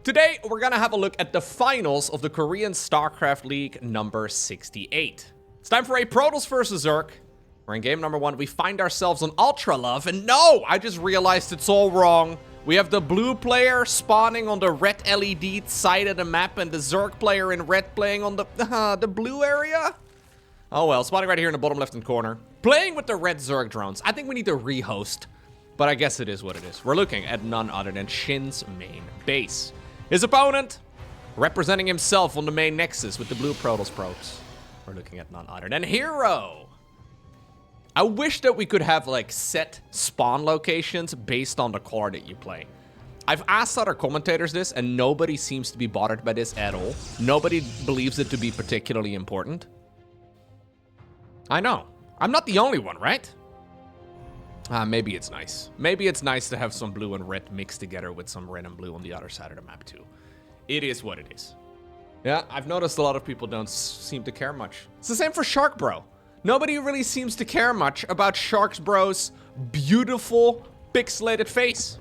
Today, we're gonna have a look at the finals of the Korean StarCraft League number 68. It's time for a Protoss versus Zerg. We're in game number 1. We find ourselves on Ultralove, and no! I just realized it's all wrong. We have the blue player spawning on the red LED side of the map, and the Zerg player in red playing on the blue area? Oh well, spawning right here in the bottom left-hand corner. Playing with the red Zerg drones. I think we need to rehost, but I guess it is what it is. We're looking at none other than SHIN's main base. His opponent, representing himself on the main nexus with the blue Protoss probes. We're looking at none other than Hero. I wish that we could have, like, set spawn locations based on the core that you play. I've asked other commentators this, and nobody seems to be bothered by this at all. Nobody believes it to be particularly important. I know. I'm not the only one, right? Maybe it's nice. Maybe it's nice to have some blue and red mixed together with some red and blue on the other side of the map, too. It is what it is. Yeah, I've noticed a lot of people don't seem to care much. It's the same for Shark Bro. Nobody really seems to care much about Sharks Bro's beautiful pixelated face.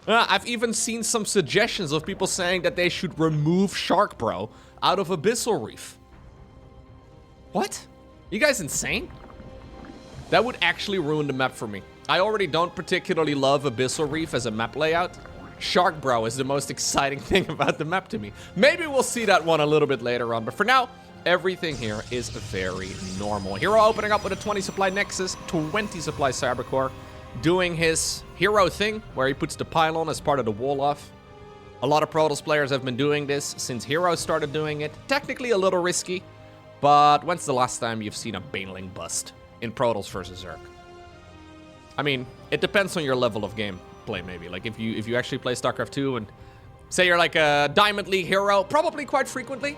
I've even seen some suggestions of people saying that they should remove Shark Bro out of Abyssal Reef. What? You guys insane? That would actually ruin the map for me. I already don't particularly love Abyssal Reef as a map layout. Shark Bro is the most exciting thing about the map to me. Maybe we'll see that one a little bit later on, but for now, everything here is very normal. Hero opening up with a 20 supply Nexus, 20 supply Cybercore, doing his hero thing, where he puts the pylon as part of the wall off. A lot of Protoss players have been doing this since Hero started doing it. Technically a little risky, but when's the last time you've seen a Baneling bust in Protoss versus Zerg? I mean, it depends on your level of gameplay, maybe. Like, if you actually play StarCraft 2 and say you're like a Diamond League hero, probably quite frequently.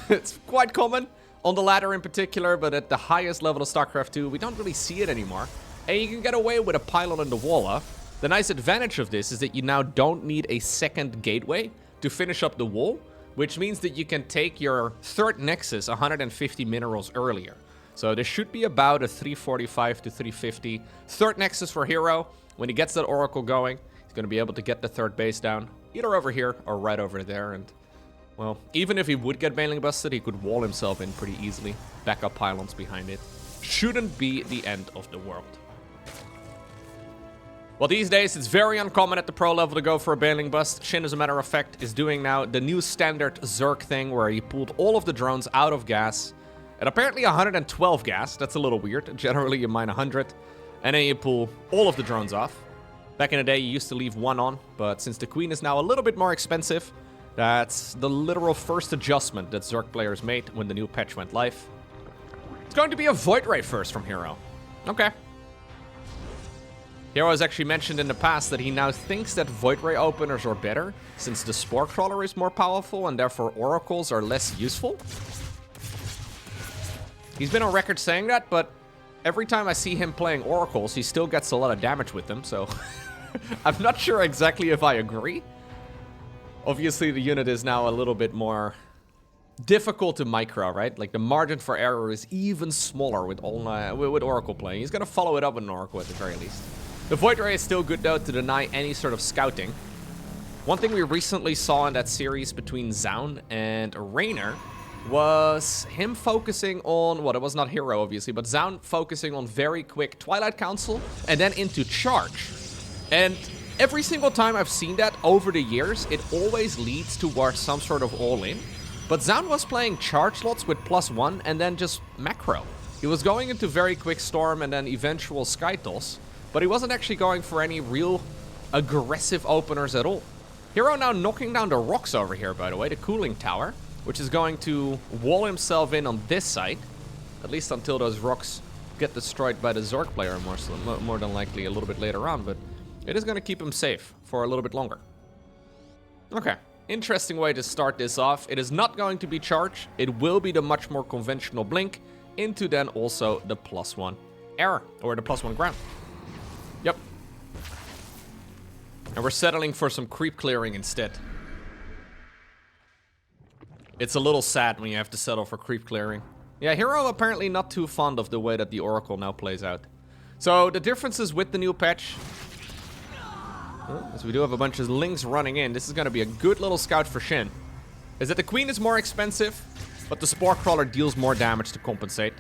It's quite common on the ladder in particular, but at the highest level of StarCraft 2, we don't really see it anymore. And you can get away with a pylon in the wall off. The nice advantage of this is that you now don't need a second gateway to finish up the wall, which means that you can take your third Nexus 150 minerals earlier. So this should be about a 345 to 350 third Nexus for Hero. When he gets that Oracle going, he's going to be able to get the third base down, either over here or right over there. And, well, even if he would get Baneling busted, he could wall himself in pretty easily. Backup pylons behind it. Shouldn't be the end of the world. Well, these days, it's very uncommon at the pro level to go for a Baneling bust. SHIN, as a matter of fact, is doing now the new standard Zerg thing, where he pulled all of the drones out of gas. At apparently 112 gas, that's a little weird. Generally, you mine 100, and then you pull all of the drones off. Back in the day, you used to leave one on, but since the Queen is now a little bit more expensive, that's the literal first adjustment that Zerg players made when the new patch went live. It's going to be a Void Ray first from Hero. Okay. Hero has actually mentioned in the past that he now thinks that Void Ray openers are better, since the Spore Crawler is more powerful and therefore Oracles are less useful. He's been on record saying that, but every time I see him playing Oracles, he still gets a lot of damage with them, so I'm not sure exactly if I agree. Obviously, the unit is now a little bit more difficult to micro, right? Like, the margin for error is even smaller with Oracle playing. He's going to follow it up with an Oracle at the very least. The Void Ray is still good, though, to deny any sort of scouting. One thing we recently saw in that series between Zaun and Raynor was him focusing on, well, it was not Hero, obviously, but Zaun focusing on very quick Twilight Council and then into Charge. And every single time I've seen that over the years, it always leads towards some sort of all-in. But Zaun was playing Charge slots with +1 and then just macro. He was going into very quick Storm and then eventual Sky Toss, but he wasn't actually going for any real aggressive openers at all. Hero now knocking down the rocks over here, by the way, the cooling tower, which is going to wall himself in on this side, at least until those rocks get destroyed by the Zerg player more than likely a little bit later on, but it is going to keep him safe for a little bit longer. Okay, interesting way to start this off. It is not going to be Charge. It will be the much more conventional Blink into then also the +1 air, or the +1 ground. Yep. And we're settling for some creep clearing instead. It's a little sad when you have to settle for creep clearing. Yeah, Hero apparently not too fond of the way that the Oracle now plays out. So the differences with the new patch. So we do have a bunch of Lings running in. This is going to be a good little scout for SHIN. Is that the Queen is more expensive, but the Spore Crawler deals more damage to compensate.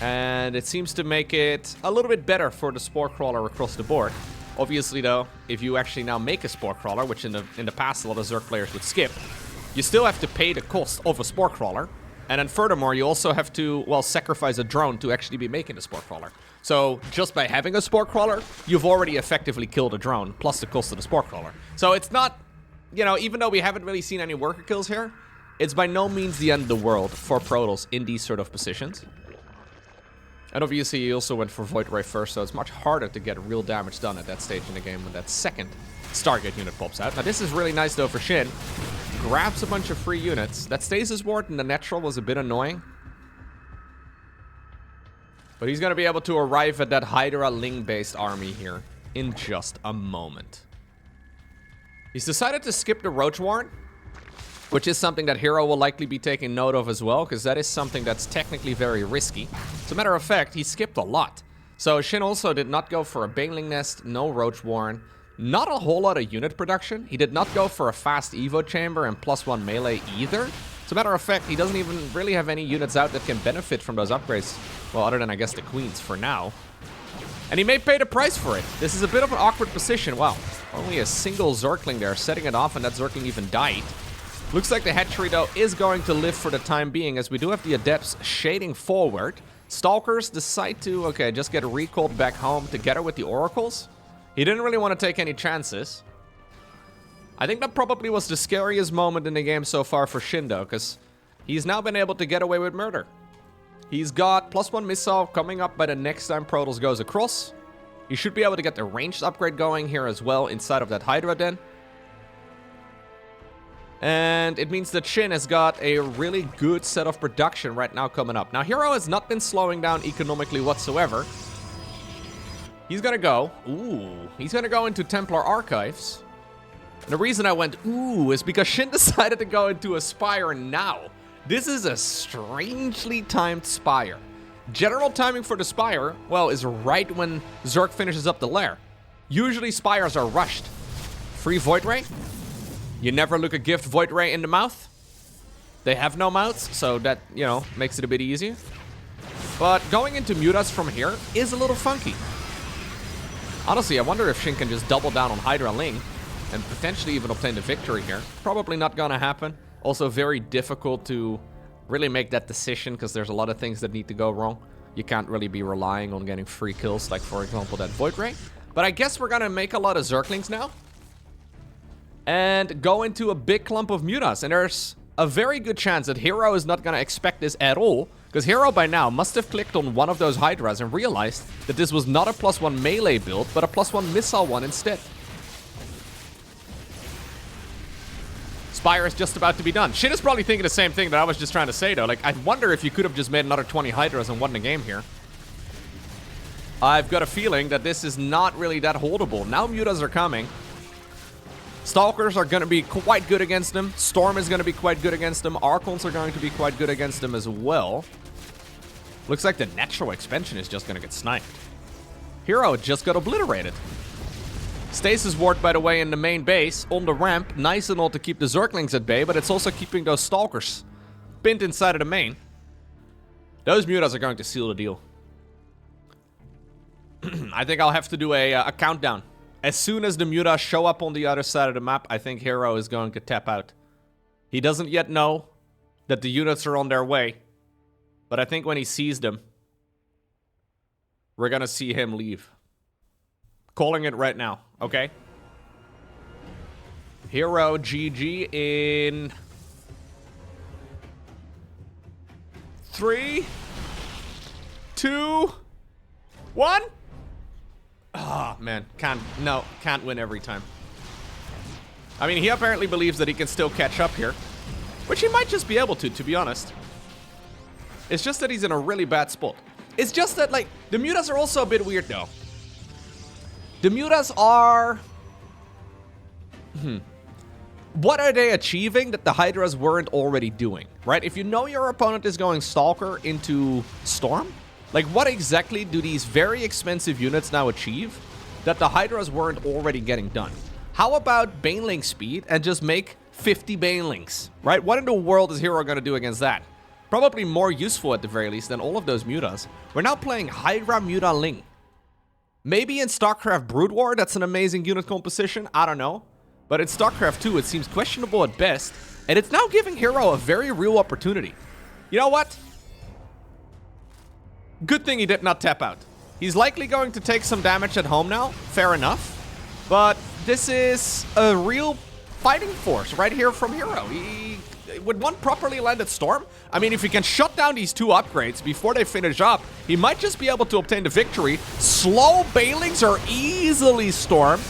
And it seems to make it a little bit better for the Spore Crawler across the board. Obviously, though, if you actually now make a Spore Crawler, which in the past a lot of Zerg players would skip, you still have to pay the cost of a Spore Crawler. And then furthermore, you also have to, well, sacrifice a drone to actually be making a Spore Crawler. So just by having a Spore Crawler, you've already effectively killed a drone, plus the cost of the Spore Crawler. So it's not, you know, even though we haven't really seen any worker kills here, it's by no means the end of the world for Protoss in these sort of positions. And obviously, he also went for Void Ray first, so it's much harder to get real damage done at that stage in the game when that second Stargate unit pops out. Now, this is really nice, though, for SHIN. Grabs a bunch of free units. That Stasis Ward in the natural was a bit annoying. But he's going to be able to arrive at that Hydra Ling-based army here in just a moment. He's decided to skip the Roach Warren, which is something that Hero will likely be taking note of as well, because that is something that's technically very risky. As a matter of fact, he skipped a lot. So SHIN also did not go for a Baneling Nest, no Roach Warren, not a whole lot of unit production. He did not go for a fast Evo Chamber and +1 melee either. As a matter of fact, he doesn't even really have any units out that can benefit from those upgrades. Well, other than, I guess, the Queens for now. And he may pay the price for it. This is a bit of an awkward position. Wow, only a single Zergling there, setting it off, and that Zergling even died. Looks like the hatchery, though, is going to live for the time being, as we do have the Adepts shading forward. Stalkers decide to, okay, just get recalled back home together with the Oracles. He didn't really want to take any chances. I think that probably was the scariest moment in the game so far for SHIN, though, because he's now been able to get away with murder. He's got +1 missile coming up by the next time Protoss goes across. He should be able to get the ranged upgrade going here as well inside of that Hydra den. And it means that SHIN has got a really good set of production right now coming up. Now, Hero has not been slowing down economically whatsoever. He's gonna go, he's gonna go into Templar Archives. And the reason I went, is because SHIN decided to go into a Spire now. This is a strangely timed Spire. General timing for the Spire, well, is right when Zerg finishes up the lair. Usually Spires are rushed. Free Void Ray. You never look a gift Void Ray in the mouth. They have no mouths, so that, you know, makes it a bit easier. But going into Mutas from here is a little funky. Honestly, I wonder if SHIN can just double down on Hydra Ling and potentially even obtain the victory here. Probably not gonna happen. Also very difficult to really make that decision because there's a lot of things that need to go wrong. You can't really be relying on getting free kills, like for example that Void Ray. But I guess we're gonna make a lot of Zerglings now and go into a big clump of Mutas. And there's a very good chance that Hero is not gonna expect this at all, because Hero by now must have clicked on one of those Hydras and realized that this was not a +1 melee build, but a +1 missile one instead. Spire is just about to be done. SHIN is probably thinking the same thing that I was just trying to say, though. Like, I wonder if you could have just made another 20 Hydras and won the game here. I've got a feeling that this is not really that holdable. Now Mutas are coming. Stalkers are going to be quite good against them. Storm is going to be quite good against them. Archons are going to be quite good against them as well. Looks like the natural expansion is just going to get sniped. Hero just got obliterated. Stasis Ward, by the way, in the main base, on the ramp. Nice and all to keep the Zerglings at bay, but it's also keeping those Stalkers pinned inside of the main. Those Mutas are going to seal the deal. I think I'll have to do a countdown. As soon as the Mutas show up on the other side of the map, I think Hero is going to tap out. He doesn't yet know that the units are on their way. But I think when he sees them, we're going to see him leave. Calling it right now, okay? Hero GG in 3, 2, 1. Ah, man, can't win every time. I mean, he apparently believes that he can still catch up here, which he might just be able to be honest. It's just that he's in a really bad spot. It's just that, like, the Mutas are also a bit weird, though. The Mutas are... What are they achieving that the Hydras weren't already doing, right? If you know your opponent is going Stalker into Storm, like, what exactly do these very expensive units now achieve that the Hydras weren't already getting done. How about Baneling speed and just make 50 Banelings, right? What in the world is Hero going to do against that? Probably more useful at the very least than all of those Mutas. We're now playing Hydra Muta Ling. Maybe in StarCraft Brood War, that's an amazing unit composition. I don't know. But in StarCraft 2, it seems questionable at best. And it's now giving Hero a very real opportunity. You know what? Good thing he did not tap out. He's likely going to take some damage at home now. Fair enough. But this is a real fighting force right here from Hero. With one properly landed Storm, I mean, if he can shut down these 2 upgrades before they finish up, he might just be able to obtain the victory. Slow Banelings are easily stormed.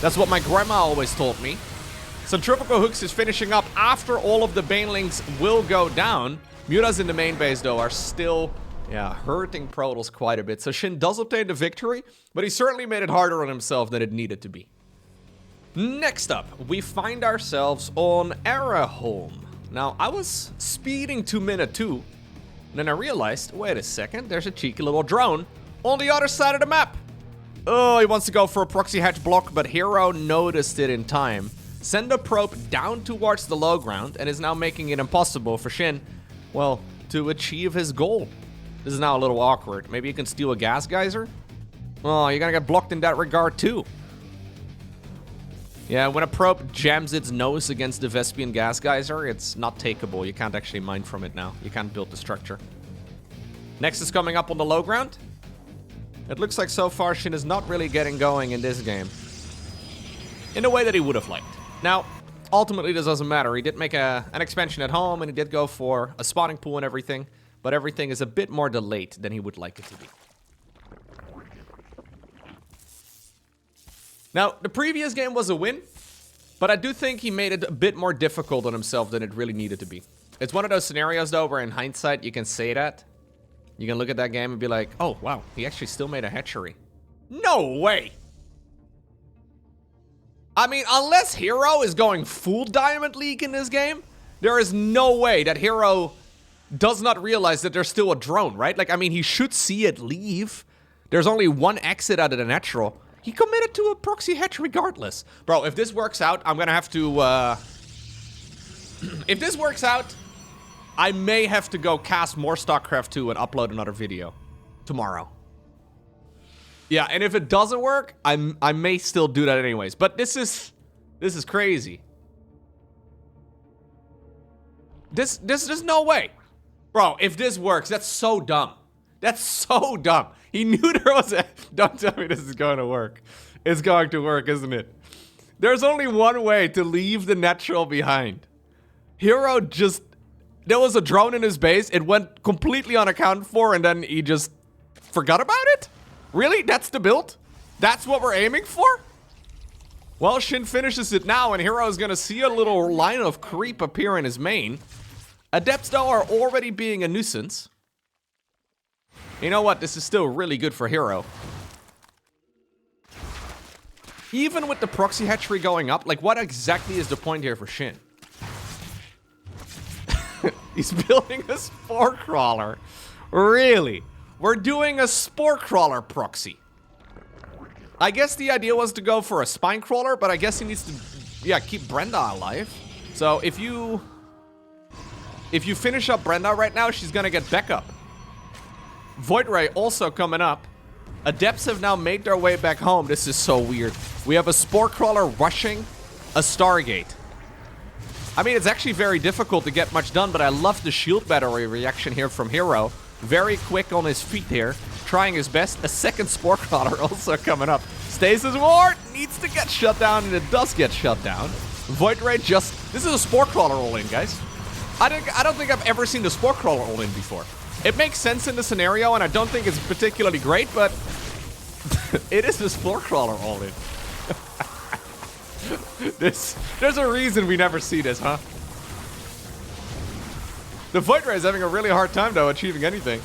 That's what my grandma always told me. Centrifugal Hooks is finishing up after all of the Banelings will go down. Mutas in the main base, though, are still, hurting Protoss quite a bit. So SHIN does obtain the victory, but he certainly made it harder on himself than it needed to be. Next up, we find ourselves on Araholm. Now, I was speeding to minute 2, and then I realized, wait a second, there's a cheeky little drone on the other side of the map. Oh, he wants to go for a proxy hatch block, but Hero noticed it in time. Send a probe down towards the low ground, and is now making it impossible for SHIN, well, to achieve his goal. This is now a little awkward. Maybe you can steal a gas geyser? Oh, you're gonna get blocked in that regard too. Yeah, when a probe jams its nose against the Vespian gas geyser, it's not takeable. You can't actually mine from it now. You can't build the structure. Next is coming up on the low ground. It looks like so far SHIN is not really getting going in this game in the way that he would have liked. Now, ultimately this doesn't matter. He did make an expansion at home, and he did go for a spawning pool and everything, but everything is a bit more delayed than he would like it to be. Now, the previous game was a win, but I do think he made it a bit more difficult on himself than it really needed to be. It's one of those scenarios, though, where in hindsight you can say that. You can look at that game and be like, oh, wow, he actually still made a hatchery. No way! I mean, unless Hero is going full Diamond League in this game, there is no way that Hero does not realize that there's still a drone, right? Like, I mean, he should see it leave. There's only one exit out of the natural. He committed to a proxy hatch regardless. Bro, if this works out, I'm gonna have to, if this works out, I may have to go cast more StarCraft 2 and upload another video tomorrow. Yeah, and if it doesn't work, I may still do that anyways. But this is crazy. There's no way. Bro, if this works, that's so dumb. That's so dumb. He knew there was a... Don't tell me this is going to work. It's going to work, isn't it? There's only one way to leave the natural behind. Hero just... There was a drone in his base. It went completely unaccounted for, and then he just forgot about it? Really? That's the build? That's what we're aiming for? Well, SHIN finishes it now, and Hero is going to see a little line of creep appear in his main. Adepts, though, are already being a nuisance. You know what? This is still really good for Hero. Even with the proxy hatchery going up, like, what exactly is the point here for SHIN? He's building a spore crawler. Really? We're doing a spore crawler proxy. I guess the idea was to go for a spine crawler, but I guess he needs to, yeah, keep Brenda alive. So if you finish up Brenda right now, she's gonna get backup. Void Ray also coming up. Adepts have now made their way back home. This is so weird. We have a spore crawler rushing a Stargate. I mean, it's actually very difficult to get much done, but I love the shield battery reaction here from Hero. Very quick on his feet here, trying his best. A second spore crawler also coming up. Stasis Ward needs to get shut down, and it does get shut down. Void Ray just... This is a spore crawler all-in, guys. I don't think I've ever seen the spore crawler all-in before. It makes sense in the scenario, and I don't think it's particularly great, but it is a spore crawler all-in. There's a reason we never see this, huh? The Void Ray is having a really hard time, though, achieving anything.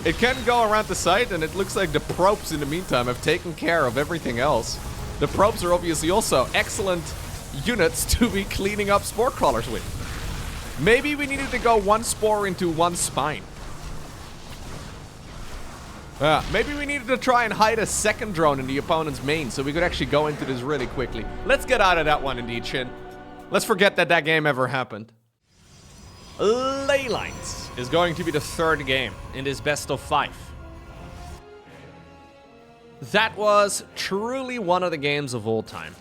It can go around the site, and it looks like the probes, in the meantime, have taken care of everything else. The probes are obviously also excellent units to be cleaning up spore crawlers with. Maybe we needed to go one spore into one spine. Maybe we needed to try and hide a second drone in the opponent's main so we could actually go into this really quickly. Let's get out of that one indeed, Shin. Let's forget that that game ever happened. Ley Lines is going to be the third game in this best of 5. That was truly one of the games of all time.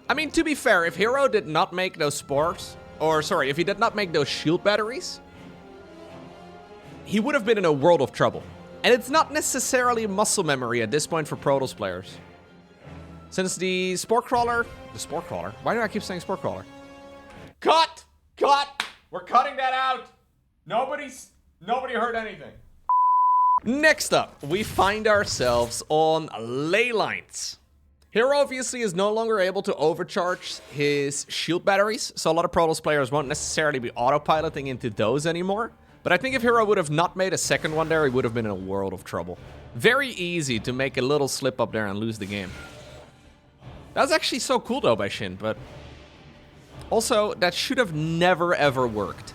I mean, to be fair, if Hero did not make those spores, or sorry, if he did not make those shield batteries, he would have been in a world of trouble. And it's not necessarily muscle memory at this point for Protoss players. Since the Spore Crawler... Why do I keep saying Spore Crawler? Cut! Cut! We're cutting that out! Nobody heard anything. Next up, we find ourselves on Ley Lines. Hero obviously is no longer able to overcharge his shield batteries, so a lot of Protoss players won't necessarily be autopiloting into those anymore. But I think if Hero would have not made a second one there, he would have been in a world of trouble. Very easy to make a little slip up there and lose the game. That was actually so cool though by Shin, but also that should have never ever worked.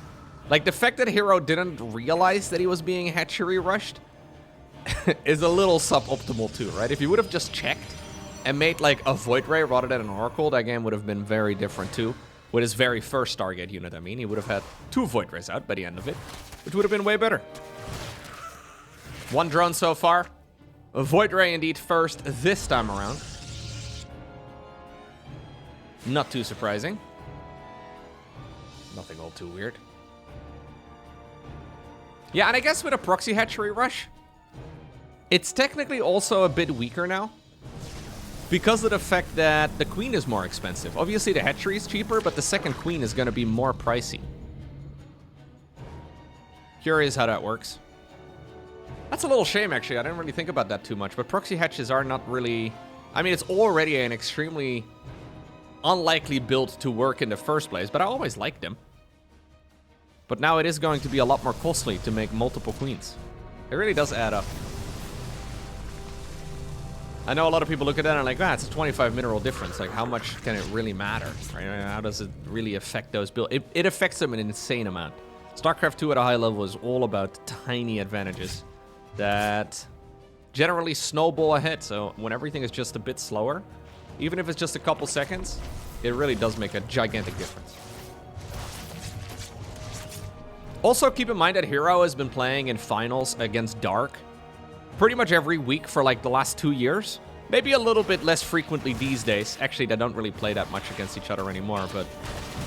Like the fact that Hero didn't realize that he was being hatchery rushed is a little suboptimal too, right? If he would have just checked and made like a Void Ray rather than an Oracle, that game would have been very different too. With his very first Stargate unit, I mean, he would have had 2 Void Rays out by the end of it, which would have been way better. 1 drone so far. A Void Ray indeed first this time around. Not too surprising. Nothing all too weird. Yeah, and I guess with a proxy hatchery rush, it's technically also a bit weaker now. Because of the fact that the queen is more expensive. Obviously the hatchery is cheaper, but the second queen is going to be more pricey. Curious how that works. That's a little shame actually, I didn't really think about that too much, but proxy hatches are not really... I mean, it's already an extremely unlikely build to work in the first place, but I always liked them. But now it is going to be a lot more costly to make multiple queens. It really does add up. I know a lot of people look at that and are like, it's a 25 mineral difference. Like, how much can it really matter? Right? How does it really affect those builds? It affects them an insane amount. StarCraft 2 at a high level is all about tiny advantages that generally snowball ahead. So when everything is just a bit slower, even if it's just a couple seconds, it really does make a gigantic difference. Also, keep in mind that Hero has been playing in finals against Dark pretty much every week for like the last 2 years. Maybe a little bit less frequently these days. Actually, they don't really play that much against each other anymore, but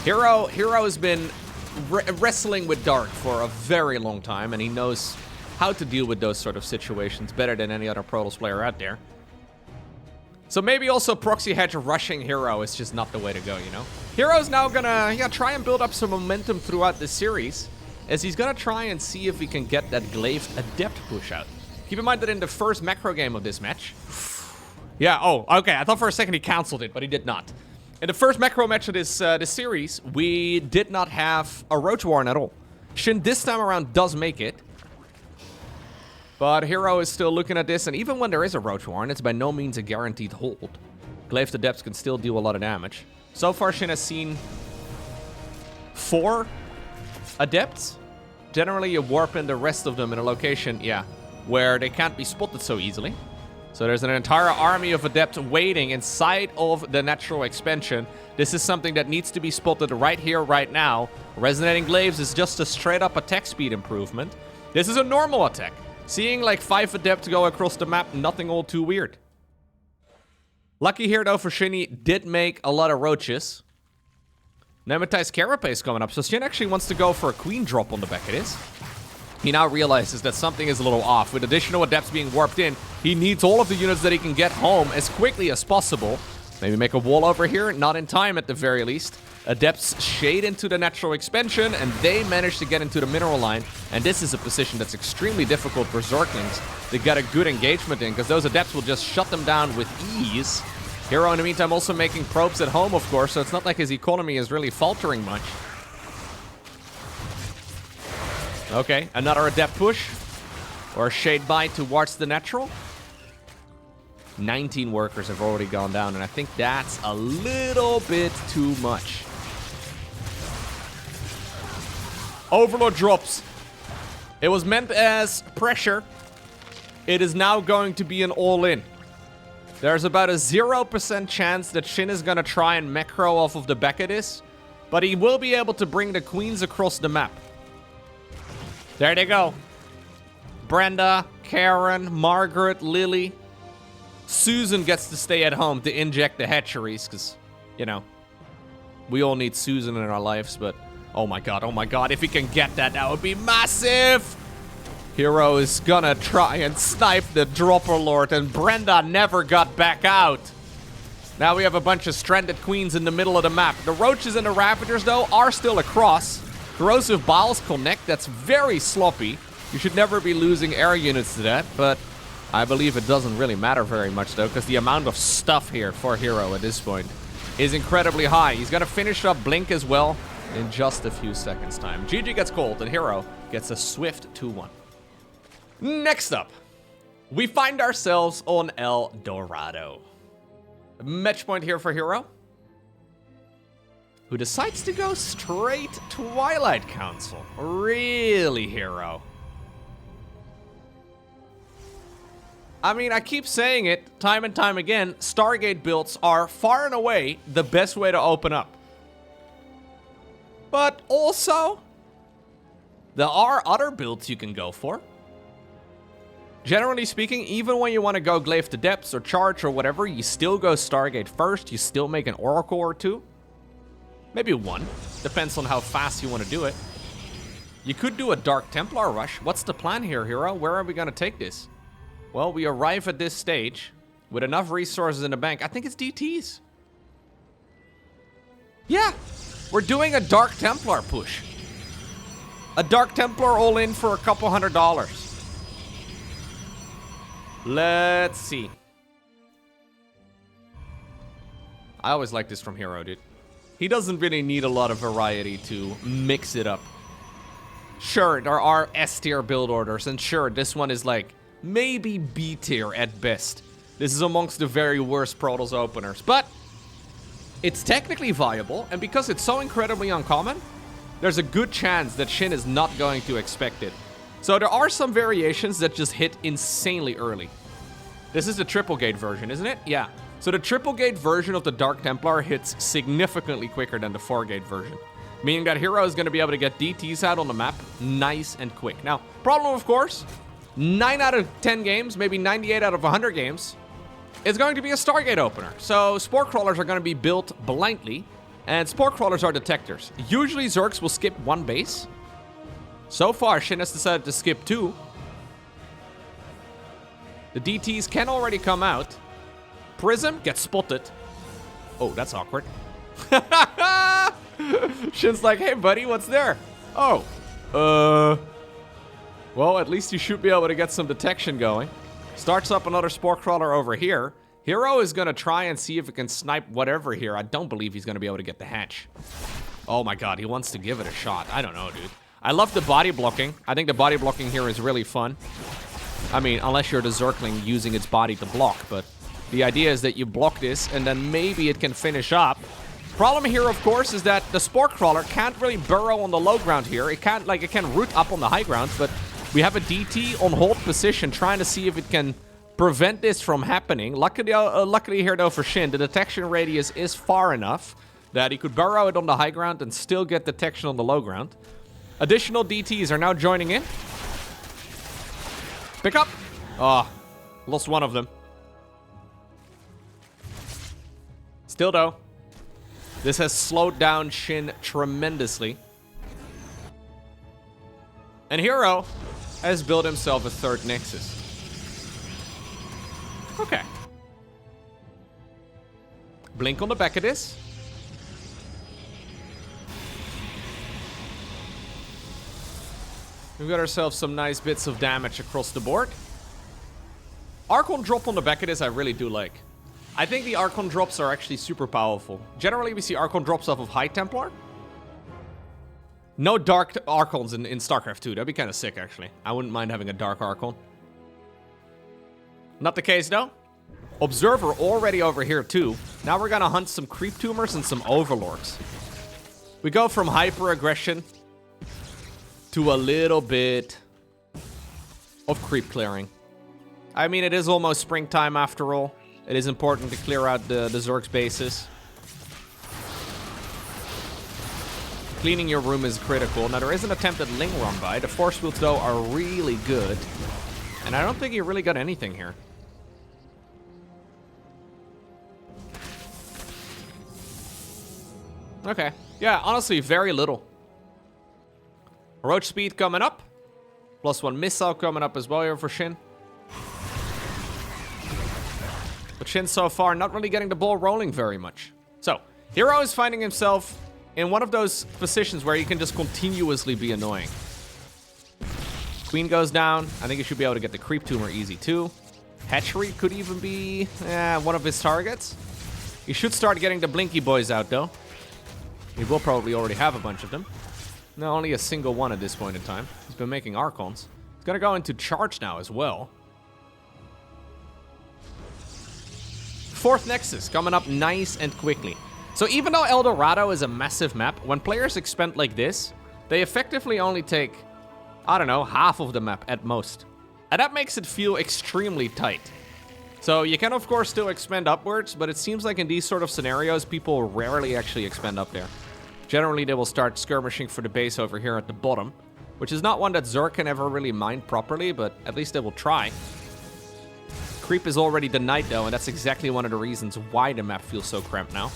Hero has been wrestling with Dark for a very long time, and he knows how to deal with those sort of situations better than any other Protoss player out there. So maybe also Proxy Hedge rushing Hero is just not the way to go, you know? Hero's now gonna try and build up some momentum throughout the series, as he's gonna try and see if he can get that Glaive Adept push out. Keep in mind that in the first macro game of this match... Yeah, oh, okay, I thought for a second he canceled it, but he did not. In the first macro match of this series, we did not have a Roach Warren at all. Shin this time around does make it. But Hero is still looking at this, and even when there is a Roach Warren, it's by no means a guaranteed hold. Glaive Adepts can still do a lot of damage. So far, Shin has seen 4 Adepts. Generally, you warp in the rest of them in a location, where they can't be spotted so easily. So there's an entire army of Adepts waiting inside of the natural expansion. This is something that needs to be spotted right here, right now. Resonating Glaives is just a straight-up attack speed improvement. This is a normal attack. Seeing like 5 Adepts go across the map, nothing all too weird. Lucky here, though, for Shinny, did make a lot of roaches. Nemetized Carapace coming up, so Shin actually wants to go for a queen drop on the back of this. He now realizes that something is a little off. With additional Adepts being warped in, he needs all of the units that he can get home as quickly as possible. Maybe make a wall over here, not in time at the very least. Adepts shade into the natural expansion, and they manage to get into the mineral line. And this is a position that's extremely difficult for Zerglings to get a good engagement in, because those Adepts will just shut them down with ease. Hero, in the meantime, also making probes at home, of course, so it's not like his economy is really faltering much. Okay, another Adept push. Or a shade by towards the natural. 19 workers have already gone down, and I think that's a little bit too much. Overlord drops. It was meant as pressure. it is now going to be an all-in. There's about a 0% chance that SHIN is going to try and macro off of the back of this, but he will be able to bring the queens across the map. There they go. Brenda, Karen, Margaret, Lily. Susan gets to stay at home to inject the hatcheries, because, you know, we all need Susan in our lives, but oh my god, if he can get that, that would be massive! Hero is gonna try and snipe the Dropper Lord, and Brenda never got back out. Now we have a bunch of stranded queens in the middle of the map. The Roaches and the Ravagers, though, are still across. Corrosive Bowels connect, that's very sloppy. You should never be losing air units to that, but I believe it doesn't really matter very much, though, because the amount of stuff here for Hero at this point is incredibly high. He's gonna finish up Blink as well in just a few seconds' time. GG gets called, and Hero gets a swift 2-1. Next up, we find ourselves on El Dorado. Match point here for Hero, who decides to go straight Twilight Council. Really, Hero? I mean, I keep saying it time and time again, Stargate builds are far and away the best way to open up. But also, there are other builds you can go for. Generally speaking, even when you want to go Glaive to Depths or Charge or whatever, you still go Stargate first. You still make an Oracle or two. Maybe one. Depends on how fast you want to do it. You could do a Dark Templar rush. What's the plan here, Hero? Where are we going to take this? Well, we arrive at this stage with enough resources in the bank. I think it's DTs. Yeah, we're doing a Dark Templar push. A Dark Templar all in for a couple $100. Let's see. I always like this from Hero, dude. He doesn't really need a lot of variety to mix it up. Sure, there are S tier build orders, and sure, this one is like maybe B tier at best. This is amongst the very worst Protoss openers, but it's technically viable, and because it's so incredibly uncommon, there's a good chance that SHIN is not going to expect it. So there are some variations that just hit insanely early. This is the triple gate version, isn't it? Yeah. So the triple gate version of the Dark Templar hits significantly quicker than the 4-gate version, meaning that Hero is going to be able to get DTs out on the map nice and quick. Now, problem of course, 9 out of 10 games, maybe 98 out of 100 games, it's going to be a Stargate opener. So Spore Crawlers are going to be built blindly, and Spore Crawlers are detectors. Usually Zergs will skip one base. So far, SHIN has decided to skip 2. The DTs can already come out. Prism gets spotted. Oh, that's awkward. SHIN's like, hey buddy, what's there? Oh, well, at least you should be able to get some detection going. Starts up another Spore Crawler over here. Hero is gonna try and see if he can snipe whatever here. I don't believe he's gonna be able to get the hatch. Oh my god, he wants to give it a shot. I don't know, dude. I love the body blocking. I think the body blocking here is really fun. I mean, unless you're the Zergling using its body to block, but the idea is that you block this and then maybe it can finish up. Problem here, of course, is that the Spore Crawler can't really burrow on the low ground here. It can't, like, it can root up on the high ground, but we have a DT on hold position trying to see if it can prevent this from happening. Luckily here, though, for SHIN, the detection radius is far enough that he could burrow it on the high ground and still get detection on the low ground. Additional DTs are now joining in. Pick up. Oh, lost one of them. Still, though, this has slowed down SHIN tremendously. And Hero has built himself a third Nexus. Okay. Blink on the back of this. We've got ourselves some nice bits of damage across the board. Archon drop on the back of this I really do like. I think the Archon drops are actually super powerful. Generally, we see Archon drops off of High Templar. No Dark Archons in StarCraft 2. That'd be kind of sick, actually. I wouldn't mind having a Dark Archon. Not the case, though. Observer already over here, too. Now we're gonna hunt some Creep Tumors and some Overlords. We go from hyper-aggression to a little bit of creep clearing. I mean, it is almost springtime after all. It is important to clear out the Zerg's bases. Cleaning your room is critical. Now, there is an attempted Ling run by. The force fields, though, are really good. And I don't think he really got anything here. Okay. Yeah, honestly, very little. Roach speed coming up. +1 missile coming up as well here for SHIN. But SHIN so far not really getting the ball rolling very much. So, Hero is finding himself in one of those positions where he can just continuously be annoying. Queen goes down. I think he should be able to get the creep tumor easy too. Hatchery could even be one of his targets. He should start getting the Blinky boys out though. He will probably already have a bunch of them. No, only a single one at this point in time. He's been making Archons. He's gonna go into charge now as well. 4th Nexus coming up nice and quickly. So even though El Dorado is a massive map, when players expand like this, they effectively only take, I don't know, half of the map at most. And that makes it feel extremely tight. So you can of course still expand upwards, but it seems like in these sort of scenarios, people rarely actually expand up there. Generally, they will start skirmishing for the base over here at the bottom, which is not one that Zerg can ever really mine properly, but at least they will try. Creep is already denied though, and that's exactly one of the reasons why the map feels so cramped now.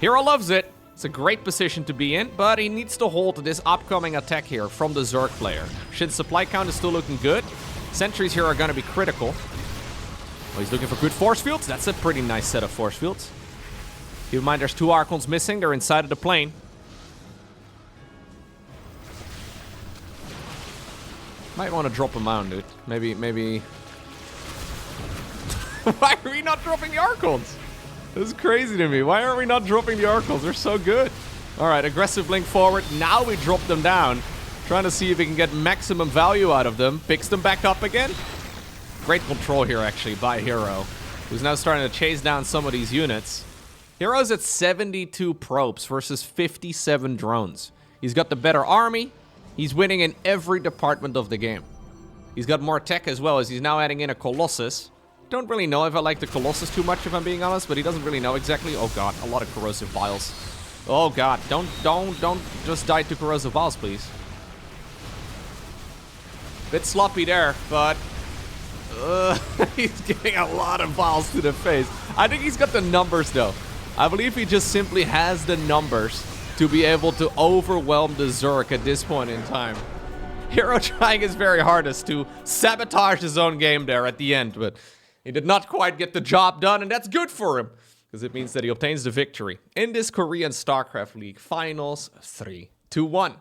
Hero loves it. It's a great position to be in, but he needs to hold this upcoming attack here from the Zerg player. SHIN's supply count is still looking good. Sentries here are going to be critical. Oh, he's looking for good force fields. That's a pretty nice set of force fields. Keep in mind, there's 2 Archons missing. They're inside of the plane. Might want to drop them down, dude. Maybe... Why are we not dropping the Archons? This is crazy to me. Why are we not dropping the Archons? They're so good. All right, aggressive blink forward. Now we drop them down. Trying to see if we can get maximum value out of them. Picks them back up again. Great control here, actually, by Hero, who's now starting to chase down some of these units. Hero's at 72 probes versus 57 drones. He's got the better army. He's winning in every department of the game. He's got more tech as well, as he's now adding in a Colossus. Don't really know if I like the Colossus too much, if I'm being honest, but he doesn't really know exactly. Oh god, a lot of corrosive vials. Oh god, don't just die to corrosive vials, please. Bit sloppy there, but he's getting a lot of vials to the face. I think he's got the numbers though. I believe he just simply has the numbers to be able to overwhelm the Zerg at this point in time. Hero trying his very hardest to sabotage his own game there at the end, but he did not quite get the job done, and that's good for him, because it means that he obtains the victory in this Korean StarCraft League Finals 3-1.